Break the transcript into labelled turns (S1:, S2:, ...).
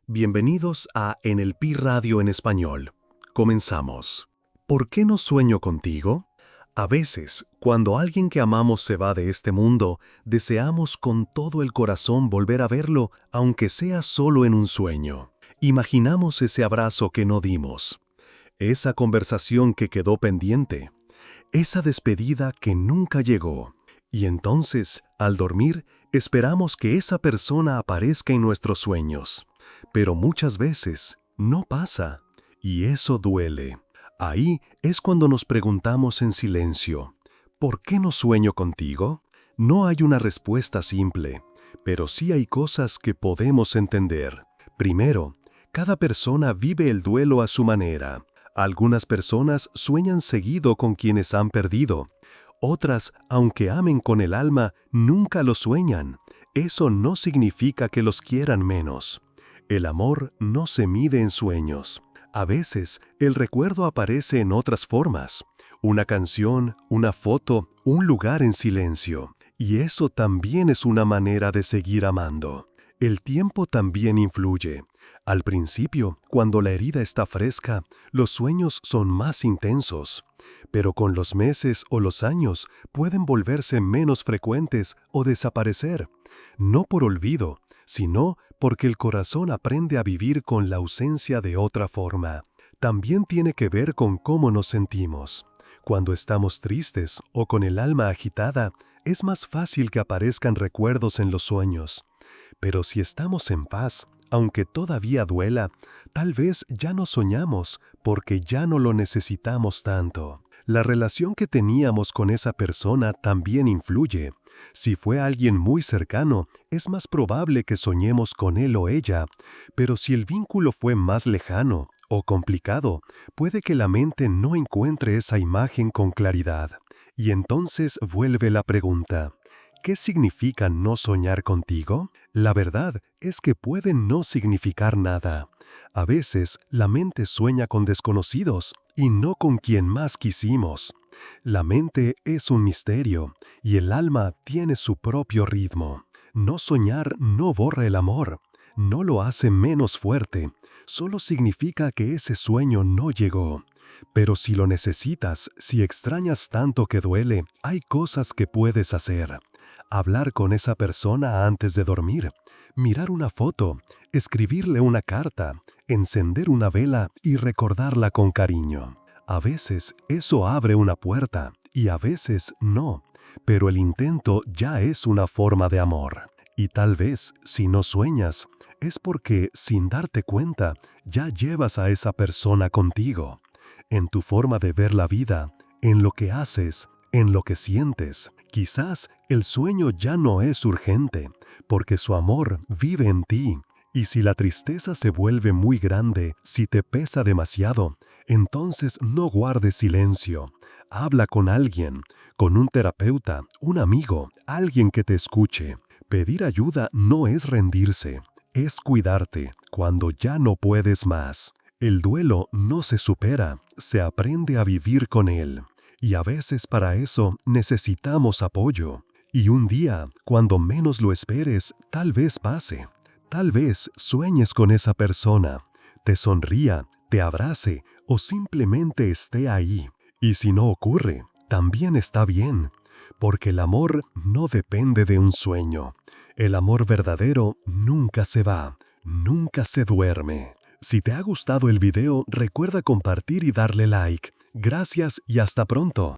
S1: Bienvenidos a En el Pi Radio en español. Comenzamos. ¿Por qué no sueño contigo? A veces, cuando alguien que amamos se va de este mundo, deseamos con todo el corazón volver a verlo, aunque sea solo en un sueño. Imaginamos ese abrazo que no dimos, esa conversación que quedó pendiente, esa despedida que nunca llegó. Y entonces, al dormir, esperamos que esa persona aparezca en nuestros sueños. Pero muchas veces no pasa, y eso duele. Ahí es cuando nos preguntamos en silencio, ¿por qué no sueño contigo? No hay una respuesta simple, pero sí hay cosas que podemos entender. Primero, cada persona vive el duelo a su manera. Algunas personas sueñan seguido con quienes han perdido. Otras, aunque amen con el alma, nunca lo sueñan. Eso no significa que los quieran menos. El amor no se mide en sueños. A veces, el recuerdo aparece en otras formas. Una canción, una foto, un lugar en silencio. Y eso también es una manera de seguir amando. El tiempo también influye. Al principio, cuando la herida está fresca, los sueños son más intensos. Pero con los meses o los años pueden volverse menos frecuentes o desaparecer. No por olvido, sino porque el corazón aprende a vivir con la ausencia de otra forma. También tiene que ver con cómo nos sentimos. Cuando estamos tristes o con el alma agitada, es más fácil que aparezcan recuerdos en los sueños. Pero si estamos en paz, aunque todavía duela, tal vez ya no soñamos porque ya no lo necesitamos tanto. La relación que teníamos con esa persona también influye. Si fue alguien muy cercano, es más probable que soñemos con él o ella, pero si el vínculo fue más lejano o complicado, puede que la mente no encuentre esa imagen con claridad. Y entonces vuelve la pregunta, ¿qué significa no soñar contigo? La verdad es que puede no significar nada. A veces, la mente sueña con desconocidos y no con quien más quisimos. La mente es un misterio y el alma tiene su propio ritmo. No soñar no borra el amor, no lo hace menos fuerte, solo significa que ese sueño no llegó. Pero si lo necesitas, si extrañas tanto que duele, hay cosas que puedes hacer. Hablar con esa persona antes de dormir, mirar una foto, escribirle una carta, encender una vela y recordarla con cariño. A veces eso abre una puerta y a veces no, pero el intento ya es una forma de amor. Y tal vez, si no sueñas, es porque, sin darte cuenta, ya llevas a esa persona contigo. En tu forma de ver la vida, en lo que haces, en lo que sientes. Quizás el sueño ya no es urgente, porque su amor vive en ti. Y si la tristeza se vuelve muy grande, si te pesa demasiado, entonces no guardes silencio. Habla con alguien, con un terapeuta, un amigo, alguien que te escuche. Pedir ayuda no es rendirse, es cuidarte cuando ya no puedes más. El duelo no se supera, se aprende a vivir con él. Y a veces para eso necesitamos apoyo. Y un día, cuando menos lo esperes, tal vez pase. Tal vez sueñes con esa persona, te sonría, te abrace o simplemente esté ahí. Y si no ocurre, también está bien, porque el amor no depende de un sueño. El amor verdadero nunca se va, nunca se duerme. Si te ha gustado el video, recuerda compartir y darle like. Gracias y hasta pronto.